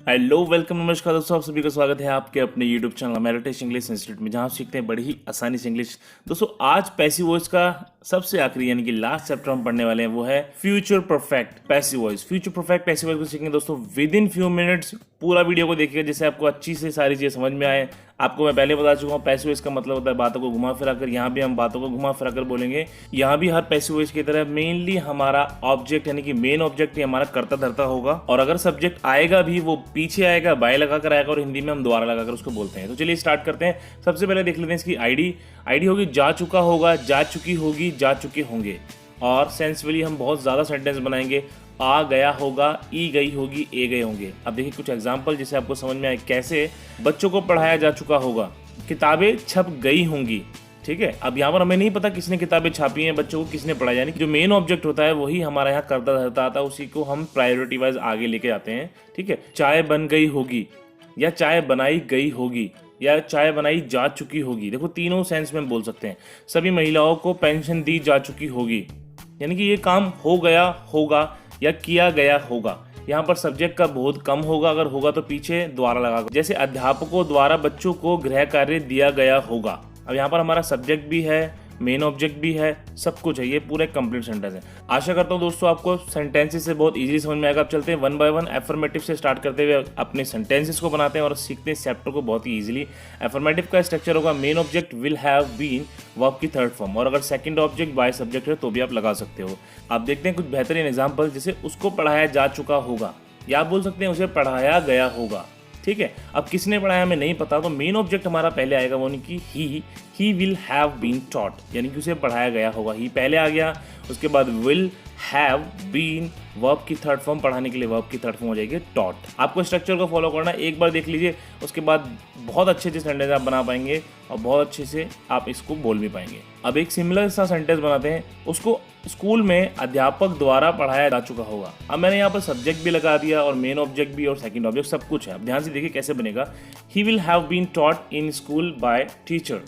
Hello welcome नमस्कार दोस्तों, आप सभी का स्वागत है आपके अपने यूट्यूब चैनल मेरिटेश इंग्लिश इंस्टीट्यूट में, जहां आप सीखते हैं बड़ी ही आसानी से इंग्लिश। दोस्तों आज पैसिव वॉइस का सबसे आखिरी यानी कि लास्ट चैप्टर हम पढ़ने वाले हैं, वो है future perfect passive voice. Future perfect passive voice को सीखेंगे दोस्तों विद इन फ्यू मिनट्स। पूरा वीडियो को देखिएगा जिससे आपको अच्छी से सारी चीज़ें समझ में आए। आपको मैं पहले बता चुका हूँ पैसिव वॉइस का मतलब होता है बातों को घुमा फिरा कर। यहाँ भी हम बातों को घुमा फिरा कर बोलेंगे। यहाँ भी हर पैसिव वॉइस की तरह मेनली हमारा ऑब्जेक्ट यानी कि मेन ऑब्जेक्ट ही हमारा कर्ता धर्ता होगा, और अगर सब्जेक्ट आएगा भी वो पीछे आएगा, बाय लगा कर आएगा, और हिंदी में हम दोबारा लगाकर उसको बोलते हैं। तो चलिए स्टार्ट करते हैं। सबसे पहले देख लेते हैं इसकी आईडी होगी जा चुका होगा, जा चुकी होगी, जा चुके होंगे। और सेंसफुली हम बहुत ज़्यादा सेंटेंस बनाएंगे। आ गया होगा, ई गई होगी, ए गए होंगे। अब देखिए कुछ एग्जाम्पल जिससे आपको समझ में आए कैसे। बच्चों को पढ़ाया जा चुका होगा, किताबें छप गई होंगी। ठीक है, अब यहाँ पर हमें नहीं पता किसने किताबें छापी हैं, बच्चों को किसने पढ़ाया, यानी कि जो मेन ऑब्जेक्ट होता है वही हमारा यहाँ करता धरता आता है, उसी को हम प्रायोरिटी वाइज आगे लेके जाते हैं। ठीक है, चाय बन गई होगी, या चाय बनाई गई होगी, या चाय बनाई जा चुकी होगी। देखो तीनों सेंस में हम बोल सकते हैं। सभी महिलाओं को पेंशन दी जा चुकी होगी, यानी कि ये काम हो गया होगा या किया गया होगा। यहाँ पर सब्जेक्ट का बहुत कम होगा, अगर होगा तो पीछे द्वारा लगा। जैसे अध्यापकों द्वारा बच्चों को गृह कार्य दिया गया होगा। अब यहाँ पर हमारा सब्जेक्ट भी है, मेन ऑब्जेक्ट भी है, सब कुछ है। ये पूरे कंप्लीट सेंटेंस है। आशा करता हूँ दोस्तों आपको सेंटेंसेस से बहुत इजीली समझ में आएगा। अब चलते हैं वन बाय वन एफर्मेटिव से स्टार्ट करते हुए अपने सेंटेंसेस को बनाते हैं और सीखते हैं चैप्टर को बहुत ही इजीली। एफर्मेटिव का स्ट्रक्चर होगा main object will have been, verb की थर्ड फॉर्म, और अगर सेकंड ऑब्जेक्ट बाय सब्जेक्ट है तो भी आप लगा सकते हो। आप देखते हैं कुछ बेहतरीन एग्जाम्पल, जैसे उसको पढ़ाया जा चुका होगा, या आप बोल सकते हैं उसे पढ़ाया गया होगा। ठीक है, अब किसने पढ़ाया हमें नहीं पता, तो मेन ऑब्जेक्ट हमारा पहले आएगा, वो कि he will have been taught, यानी कि उसे पढ़ाया गया होगा। ही पहले आ गया, उसके बाद विल हैव बीन, वर्ब की थर्ड फॉर्म, पढ़ाने के लिए वर्ब की थर्ड फॉर्म हो जाएगी टॉट। आपको स्ट्रक्चर को फॉलो करना, एक बार देख लीजिए, उसके बाद बहुत अच्छे से सेंटेंस आप बना पाएंगे और बहुत अच्छे से आप इसको बोल भी पाएंगे। अब एक सिमिलर सा सेंटेंस बनाते हैं। उसको स्कूल में अध्यापक द्वारा पढ़ाया जा चुका होगा। अब मैंने यहाँ पर सब्जेक्ट भी लगा दिया और मेन ऑब्जेक्ट भी और सेकंड ऑब्जेक्ट सब कुछ है। अब ध्यान से देखिए कैसे बनेगा। He will have been taught in school by teacher.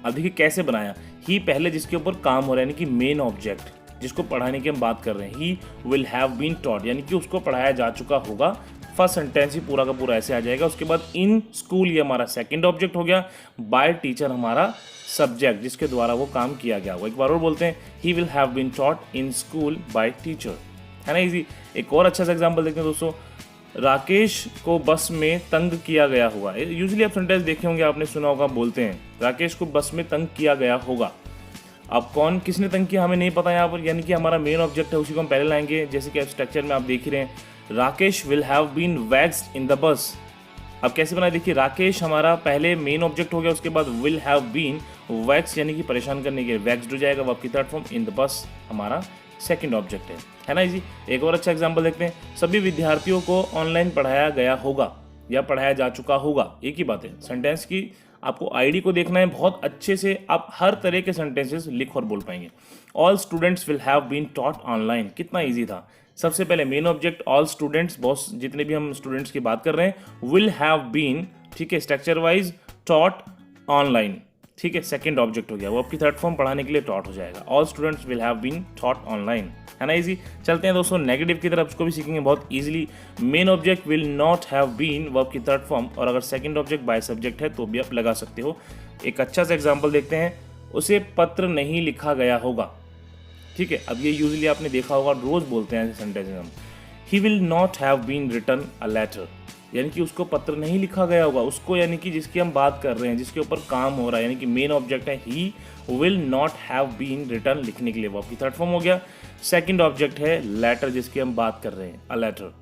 अब देखिए कैसे बनाया। ही पहले जिसके ऊपर काम हो रहा है, यानी कि मेन ऑब्जेक्ट जिसको पढ़ाने की हम बात कर रहे हैं, he will have been taught, यानी कि उसको पढ़ाया जा चुका होगा। फर्स्ट सेंटेंस ही पूरा का पूरा ऐसे आ जाएगा। उसके बाद इन स्कूल ये हमारा सेकंड ऑब्जेक्ट हो गया, बाय टीचर हमारा सब्जेक्ट जिसके द्वारा वो काम किया गया होगा। एक बार और बोलते हैं, he will have been taught in school by teacher, है ना इजी। एक और अच्छा सा एग्जाम्पल देखते हैं दोस्तों। राकेश को बस में तंग किया गया होगा। यूजुअली आप सेंटेंस देखे होंगे, आपने सुना होगा, बोलते हैं राकेश को बस में तंग किया गया होगा। अब कौन किसने तंग किया हमें नहीं पता यहाँ पर, यानी कि हमारा मेन ऑब्जेक्ट है, उसी को हम पहले लाएंगे। जैसे कि स्ट्रक्चर में आप देख ही रहे हैं, Rakesh will have been waxed in the bus. अब कैसे बनाए देखिए, राकेश हमारा पहले मेन ऑब्जेक्ट हो गया, उसके बाद विल हैव बीन वैक्स, यानी कि परेशान करने के लिए वैक्स्ड हो जाएगा, वर्ब की थर्ड फॉर्म। इन द बस हमारा सेकंड ऑब्जेक्ट है ना इजी। एक और अच्छा एग्जांपल देखते हैं। सभी विद्यार्थियों को ऑनलाइन पढ़ाया गया होगा या पढ़ाया जा चुका होगा, एक ही बात है। सेंटेंस की आपको आईडी को देखना है, बहुत अच्छे से आप हर तरह के सेंटेंसेस लिख और बोल पाएंगे। All students will have been taught online, कितना ईजी था। सबसे पहले main object all students, boss जितने भी हम स्टूडेंट्स की बात कर रहे हैं, विल हैव बीन, ठीक है, स्ट्रक्चर वाइज टॉट ऑनलाइन, ठीक है, सेकंड ऑब्जेक्ट हो गया, वो आपकी थर्ड फॉर्म पढ़ाने के लिए टॉट हो जाएगा। All students will have been taught online, है ना इजी। चलते हैं दोस्तों नेगेटिव की तरफ, उसको भी सीखेंगे बहुत easily. Main object will not have been, verb की थर्ड फॉर्म, और अगर सेकंड ऑब्जेक्ट बाय सब्जेक्ट है तो भी आप लगा सकते हो। एक अच्छा सा एग्जांपल देखते हैं। उसे पत्र नहीं लिखा गया होगा, ठीक है। अब ये यूजुअली आपने देखा होगा, रोज बोलते हैं ऐसे सेंटेंसेस हम। He will not have been written a letter, यानी कि उसको पत्र नहीं लिखा गया होगा। उसको यानी कि जिसकी हम बात कर रहे हैं, जिसके ऊपर काम हो रहा है, यानी कि मेन ऑब्जेक्ट है, he will not have been written, लिखने के लिए वर्ब की थर्ड फॉर्म हो गया। सेकंड ऑब्जेक्ट है लेटर, जिसकी हम बात कर रहे हैं, अ लेटर।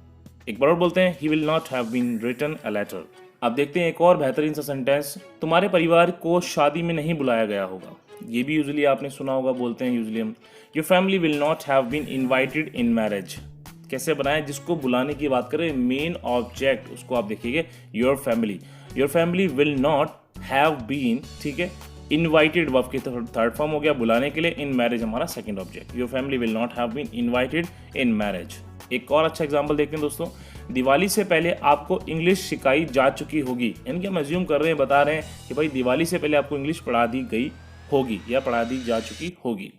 एक बार और बोलते हैं, he will not have been written a letter. अब देखते हैं एक और बेहतरीन सा सेंटेंस। तुम्हारे परिवार को शादी में नहीं बुलाया गया होगा। ये भी यूजुअली आपने सुना होगा, बोलते हैं यूजुअली हम। Your family will not have been invited in marriage. कैसे बनाए, जिसको बुलाने की बात करें, मेन ऑब्जेक्ट, उसको आप देखिएगा, your family will not have been, ठीक है, इनवाइटेड, वर्ब की थर्ड फॉर्म हो गया, बुलाने के लिए, इन मैरिज हमारा second object. Your family will not have been invited in marriage. एक और अच्छा एग्जांपल देखते हैं दोस्तों। दिवाली से पहले आपको इंग्लिश सिखाई जा चुकी होगी, यानी कि हम अज्यूम कर रहे हैं, बता रहे हैं कि भाई दिवाली से पहले आपको इंग्लिश पढ़ा दी गई होगी या पढ़ा दी जा चुकी होगी,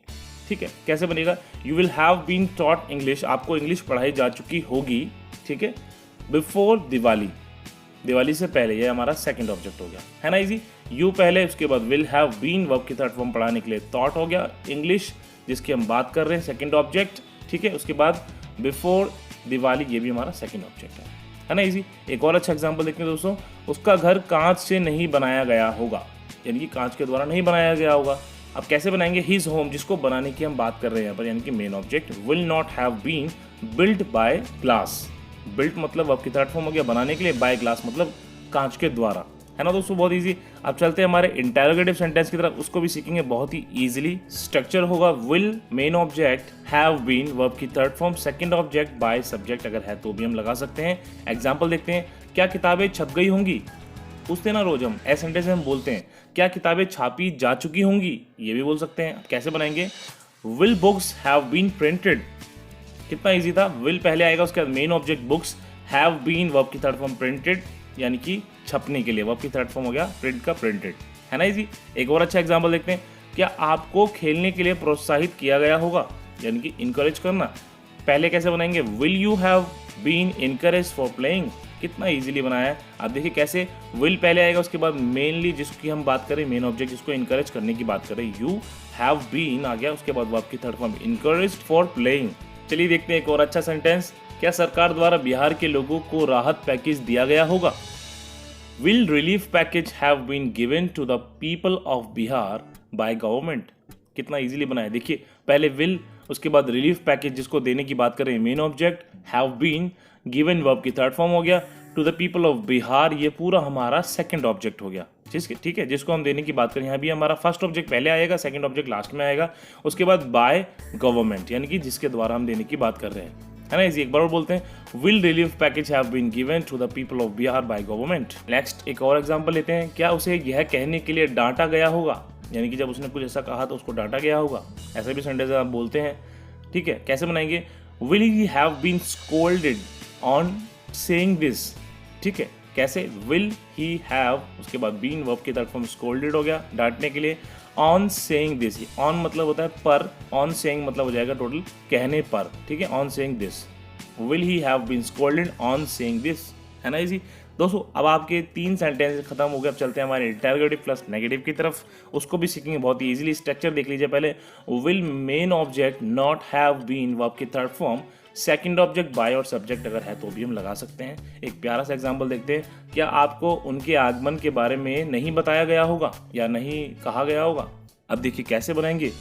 ठीक है। कैसे बनेगा, you will have been taught English, आपको इंग्लिश पढ़ाई जा चुकी होगी, ठीक है, बिफोर दिवाली, दिवाली से पहले, ये हमारा सेकंड ऑब्जेक्ट हो गया, है ना इजी। यू पहले, उसके बाद विल हैव बीन वर्ब की थर्ड फॉर्म पढ़ाने के लिए थॉट हो गया। इंग्लिश जिसकी हम बात कर रहे हैं सेकंड ऑब्जेक्ट, ठीक है। उसके बाद बिफोर दिवाली, ये भी हमारा सेकंड ऑब्जेक्ट है ना इजी। एक और अच्छा एग्जांपल देखते हैं दोस्तों, उसका घर कांच से नहीं बनाया गया होगा, यानी कि कांच के द्वारा नहीं बनाया गया होगा। अब कैसे बनाएंगे, हिज होम, जिसको बनाने की हम बात कर रहे हैं यहाँ पर, यानी कि main object, will not have been built by glass. Built मतलब वर्ब की थर्ड फॉर्म हो गया बनाने के लिए, बाय ग्लास मतलब कांच के द्वारा, है ना दोस्तों, बहुत इजी। अब चलते हैं हमारे इंटेरोगेटिव सेंटेंस की तरफ, उसको भी सीखेंगे बहुत ही इजीली। स्ट्रक्चर होगा will main object, have been verb की third form, second object by subject अगर है तो भी हम लगा सकते हैं। एग्जांपल देखते हैं, क्या किताबें छप गई होंगी, पूछते हैं ना रोज हम, ऐसे सेंटेंस में हम बोलते हैं क्या किताबें छापी जा चुकी होंगी, ये भी बोल सकते हैं। कैसे बनाएंगे, will books have been printed, कितना इजी था, विल पहले आएगा, उसके बाद main object books, have been verb की थर्ड फॉर्म प्रिंटेड, यानी कि छपने के लिए, वर्ब की थर्ड फॉर्म हो गया प्रिंट का प्रिंटेड, है ना इजी। एक और अच्छा एग्जांपल देखते हैं, क्या आपको खेलने के लिए प्रोत्साहित किया गया होगा, यानी कि इनकरेज करना। पहले कैसे बनाएंगे, will you have been encourage for playing, कितना इजीली बनाया है। आप देखिए कैसे, विल पहले आएगा, उसके बाद मेनली जिसकी हम बात करें, मेन ऑब्जेक्ट जिसको इनकरेज करने की बात करें, यू हैव बीन आ गया, उसके बाद वर्ब की third form encouraged for playing. चलिए देखते हैं एक और अच्छा सेंटेंस, क्या सरकार द्वारा बिहार के लोगों को राहत पैकेज दिया गया होगा। Will relief package have been given to the people of Bihar by government, कितना इजीली बनाया। देखिए पहले विल, उसके बाद रिलीफ पैकेज जिसको देने की बात करें, main object, have been, given verb की थर्ड फॉर्म हो गया, to the people of Bihar, ये पूरा हमारा सेकंड ऑब्जेक्ट हो गया, ठीक है, जिसको हम देने की बात करें। यहाँ भी हमारा फर्स्ट ऑब्जेक्ट पहले आएगा, सेकंड ऑब्जेक्ट लास्ट में आएगा, उसके बाद बाय गवर्नमेंट, यानी कि जिसके द्वारा हम देने की बात कर रहे हैं, है ना इजी। एक बार और बोलते हैं, will relief package have been given to the people of Bihar by government. Next एक और एग्जांपल लेते हैं, क्या उसे यह कहने के लिए डांटा गया होगा, यानी कि जब उसने कुछ ऐसा कहा तो उसको डांटा गया होगा, ऐसे भी सेंटेंस आप बोलते हैं, ठीक है। कैसे बनाएंगे, will he have been scolded on saying this, ठीक है। कैसे, विल ही हैव, उसके बाद बीन वर्ब की तरफ हम स्कोल्डेड हो गया डांटने के लिए, ऑन सेइंग दिस, ऑन मतलब होता है पर, ऑन सेइंग मतलब हो जाएगा टोटल कहने पर, ठीक है, on saying this, will he have been scolded on saying this, है ना इजी। दोस्तों अब आपके 3 सेंटेंस खत्म हो गए, अब चलते हैं हमारे इंटरोगेटिव प्लस नेगेटिव की तरफ, उसको भी सीखेंगे बहुत ही इजीली। स्ट्रक्चर देख लीजिए पहले, will main object not have been verb की third form, second object by और सब्जेक्ट अगर है तो भी हम लगा सकते हैं। एक प्यारा सा एग्जांपल देखते हैं, क्या आपको उनके आगमन के बारे में नहीं बताया गया होगा या नहीं कहा गया होगा। अब देखिए कैसे बनाएंगे,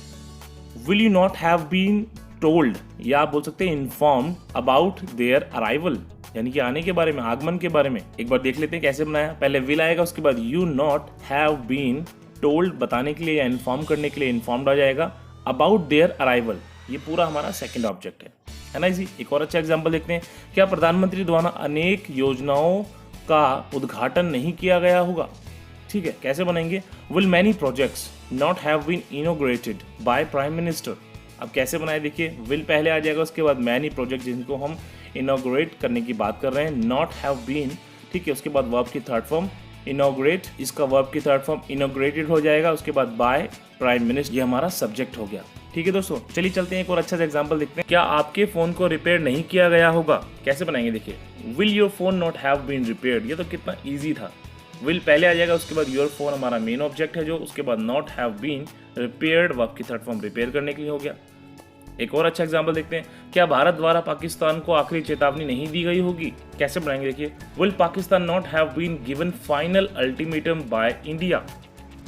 will you not have been told, या आप बोल सकते हैं इन्फॉर्म्ड अबाउट देयर अराइवल, यानी कि आने के बारे में, आगमन के बारे में। एक बार देख लेते हैं कैसे बनाया, पहले विल आएगा, उसके बाद you not have been told बताने के लिए या इन्फॉर्म करने के लिए इन्फॉर्म्ड आ जाएगा, अबाउट देयर अराइवल, ये पूरा हमारा सेकंड ऑब्जेक्ट है ना इजी। एक और अच्छा एग्जांपल देखते हैं, क्या प्रधानमंत्री द्वारा अनेक योजनाओं का उद्घाटन नहीं किया गया होगा, ठीक है। कैसे बनाएंगे, will many projects not have been inaugurated by prime minister. अब कैसे बनाए, देखिए विल पहले आ जाएगा, उसके बाद मैनी प्रोजेक्ट जिनको हम इनॉग्रेट करने की बात कर रहे हैं, नॉट हैव बीन, ठीक है, उसके बाद वर्ब की थर्ड फॉर्म इनॉग्रेट, इसका वर्ब की थर्ड फॉर्म इनॉग्रेटेड हो जाएगा, उसके बाद बाय प्राइम मिनिस्टर, ये हमारा सब्जेक्ट हो गया, ठीक है दोस्तों। चलिए चलते हैं एक और अच्छा सा एग्जांपल देखते हैं, क्या आपके फोन को रिपेयर नहीं किया गया होगा। कैसे बनाएंगे, देखिए will your phone not have been repaired, ये तो कितना इजी था, विल पहले आ जाएगा, उसके बाद योर फोन हमारा मेन ऑब्जेक्ट है जो, उसके बाद not have been repaired, verb की थर्ड फॉर्म रिपेयर करने के लिए हो गया। एक और अच्छा एग्जांपल देखते हैं, क्या भारत द्वारा पाकिस्तान को आखिरी चेतावनी नहीं दी गई होगी। कैसे बनाएंगे, देखिए will Pakistan not have been given final ultimatum by India,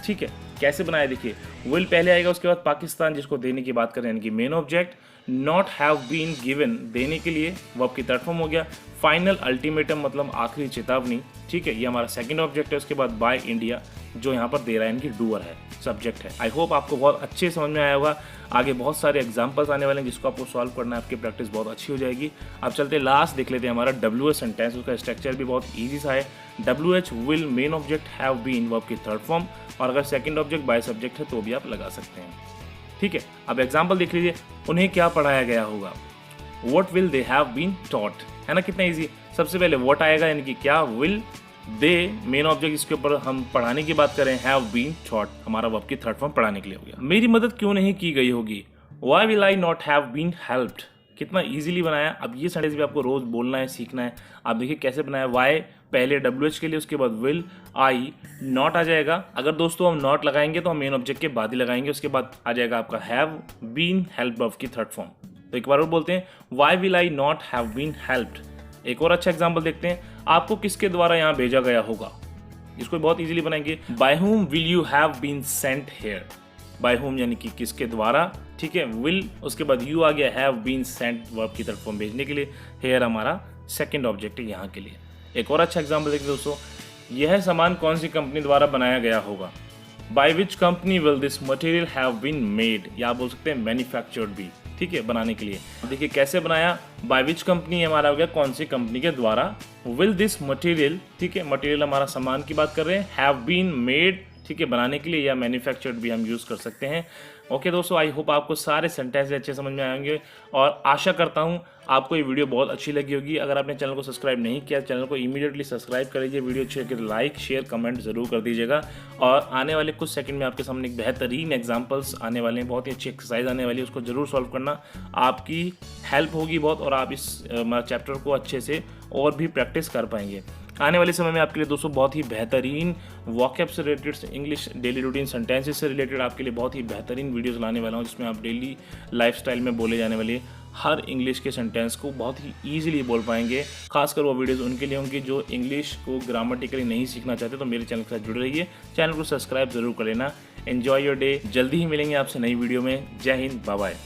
ठीक है। कैसे बनाया, देखिए विल पहले आएगा, उसके बाद पाकिस्तान जिसको देने की बात करें, यानी कि main object, not have been given देने के लिए वर्ब की थर्ड फॉर्म हो गया, फाइनल अल्टीमेटम मतलब आखिरी चेतावनी, ठीक है, ये हमारा सेकंड ऑब्जेक्ट है, उसके बाद बाय इंडिया जो यहाँ पर दे रहा है, यानी कि डूअर है, सब्जेक्ट है। आई होप आपको बहुत अच्छे समझ में आया होगा। आगे बहुत सारे एग्जांपल्स आने वाले हैं जिसको आपको सॉल्व करना है, आपकी प्रैक्टिस बहुत अच्छी हो जाएगी। अब चलते लास्ट देख लेते हैं हमारा WH सेंटेंस, उसका स्ट्रक्चर भी बहुत ईजी सा है। WH will main object have been verb की थर्ड फॉर्म, और अगर सेकंड ऑब्जेक्ट बाय सब्जेक्ट है तो भी आप लगा सकते हैं, ठीक है। अब एग्जाम्पल देख लीजिए, उन्हें क्या पढ़ाया गया होगा, what will they have been taught, है ना कितना ईजी। सबसे पहले वॉट आएगा, यानी कि क्या, विल दे मेन ऑब्जेक्ट, इसके ऊपर हम पढ़ाने की बात करें, हैव बीन टॉट हमारा वर्ब की थर्ड फॉर्म पढ़ाने के लिए हो गया। मेरी मदद क्यों नहीं की गई होगी, why will I not have been helped, कितना इजीली बनाया। अब ये सेंटेंस भी आपको रोज बोलना है, सीखना है। आप देखिए कैसे बनाया, वाई पहले WH के लिए, उसके बाद विल, आई, नॉट आ जाएगा। अगर दोस्तों हम नॉट लगाएंगे तो हम मेन ऑब्जेक्ट के बाद ही लगाएंगे, उसके बाद आ जाएगा आपका हैव बीन हेल्प्ड ऑफ की थर्ड फॉर्म। तो एक बार और बोलते हैं, why will I not have been helped. एक और अच्छा एग्जाम्पल देखते हैं, आपको किसके द्वारा यहाँ भेजा गया होगा। इसको बहुत इजीली बनाएंगे, by whom will you have been sent here. By whom यानी कि किसके द्वारा, ठीक है। विल उसके बाद यू आ गया, हैव बीन सेंट वर्ब की तरफ फॉर्म भेजने के लिए, हेयर हमारा सेकंड ऑब्जेक्ट है यहाँ के लिए। एक और अच्छा एग्जांपल देखिए दोस्तों, यह सामान कौन सी कंपनी द्वारा बनाया गया होगा। By which company will this material have been made, या बोल सकते हैं मैन्युफैक्चर्ड भी, ठीक है, बनाने के लिए। देखिए कैसे बनाया, बाय विच कंपनी हमारा हो गया कौन सी कंपनी के द्वारा, विल दिस मटेरियल, ठीक है, मटेरियल हमारा सामान की बात कर रहे हैं, हैव बीन मेड, ठीक है, बनाने के लिए, या मैन्युफैक्चर्ड भी हम यूज़ कर सकते हैं। ओके दोस्तों, आई होप आपको सारे सेंटेंस अच्छे समझ में आएंगे और आशा करता हूँ आपको ये वीडियो बहुत अच्छी लगी होगी। अगर आपने चैनल को सब्सक्राइब नहीं किया, चैनल को इमीडिएटली सब्सक्राइब कर लीजिए। वीडियो अच्छी लगे तो लाइक शेयर कमेंट जरूर कर दीजिएगा। और आने वाले कुछ सेकंड में आपके सामने एक बेहतरीन एग्जांपल्स आने वाले हैं, बहुत ही अच्छी एक्सरसाइज आने वाली है, उसको जरूर सॉल्व करना, आपकी हेल्प होगी बहुत और आप इस चैप्टर को अच्छे से और भी प्रैक्टिस कर पाएंगे। आने वाले समय में आपके लिए दोस्तों बहुत ही बेहतरीन वॉकैब से related, English daily routine sentences से रिलेटेड आपके लिए बहुत ही बेहतरीन वीडियोस लाने वाला हूं, जिसमें आप डेली लाइफस्टाइल में बोले जाने वाले हर इंग्लिश के सेंटेंस को बहुत ही ईजिली बोल पाएंगे। खासकर वो वीडियोस उनके लिए होंगी जो इंग्लिश को ग्रामेटिकली नहीं सीखना चाहते, तो मेरे चैनल के साथ जुड़े रहिए। चैनल को सब्सक्राइब जरूर कर लेना। Enjoy your day. जल्दी ही मिलेंगे आपसे नई वीडियो में। जय हिंद, बाय बाय।